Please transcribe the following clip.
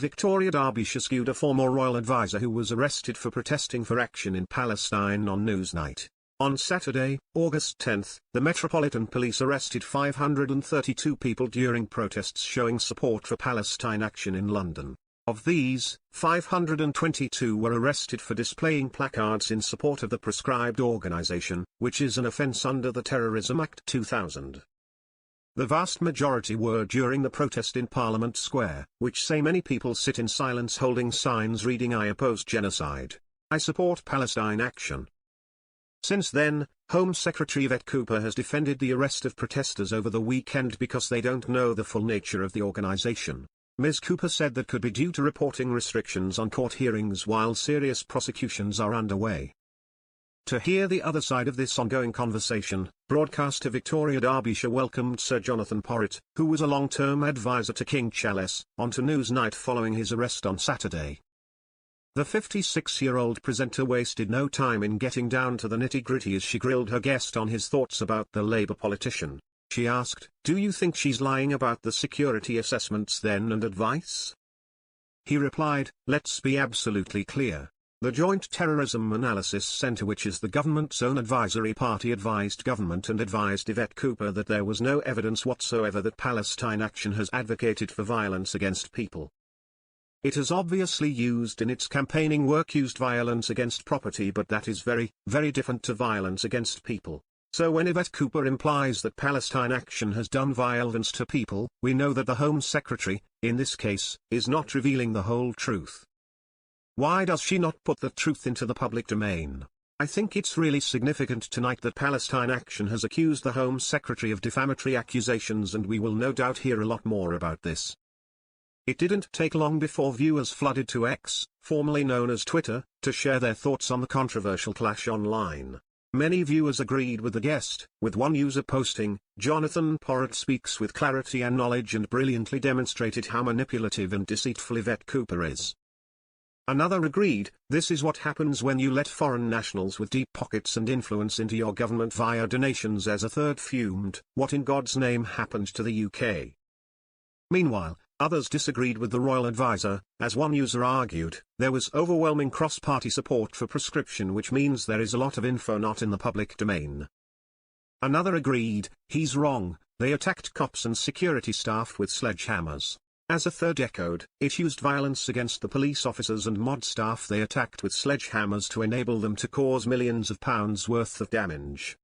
Victoria Derbyshire skewed a former royal advisor who was arrested for protesting for action in Palestine on Newsnight. On Saturday, August 10, the Metropolitan Police arrested 532 people during protests showing support for Palestine Action in London. Of these, 522 were arrested for displaying placards in support of the proscribed organisation, which is an offence under the Terrorism Act 2000. The vast majority were during the protest in Parliament Square, which say many people sit in silence holding signs reading "I oppose genocide. I support Palestine Action." Since then, Home Secretary Yvette Cooper has defended the arrest of protesters over the weekend because they don't know the full nature of the organisation. Ms. Cooper said that could be due to reporting restrictions on court hearings while serious prosecutions are underway. To hear the other side of this ongoing conversation, broadcaster Victoria Derbyshire welcomed Sir Jonathan Porritt, who was a long-term advisor to King Charles, onto Newsnight following his arrest on Saturday. The 56-year-old presenter wasted no time in getting down to the nitty-gritty as she grilled her guest on his thoughts about the Labour politician. She asked, "Do you think she's lying about the security assessments then and advice?" He replied, "Let's be absolutely clear. The Joint Terrorism Analysis Centre, which is the government's own advisory party, advised government and advised Yvette Cooper that there was no evidence whatsoever that Palestine Action has advocated for violence against people. It has obviously used in its campaigning work used violence against property, but that is very, very different to violence against people. So when Yvette Cooper implies that Palestine Action has done violence to people, we know that the Home Secretary, in this case, is not revealing the whole truth. Why does she not put the truth into the public domain? I think it's really significant tonight that Palestine Action has accused the Home Secretary of defamatory accusations, and we will no doubt hear a lot more about this." It didn't take long before viewers flooded to X, formerly known as Twitter, to share their thoughts on the controversial clash online. Many viewers agreed with the guest, with one user posting, "Jonathan Porritt speaks with clarity and knowledge and brilliantly demonstrated how manipulative and deceitful Yvette Cooper is." Another agreed, "This is what happens when you let foreign nationals with deep pockets and influence into your government via donations." As a third fumed, "What in God's name happened to the UK?" Meanwhile, others disagreed with the royal advisor. As one user argued, there was overwhelming cross-party support for proscription, which means there is a lot of info not in the public domain. Another agreed, "He's wrong, they attacked cops and security staff with sledgehammers." As a third echoed, "It used violence against the police officers and mod staff they attacked with sledgehammers to enable them to cause millions of pounds worth of damage."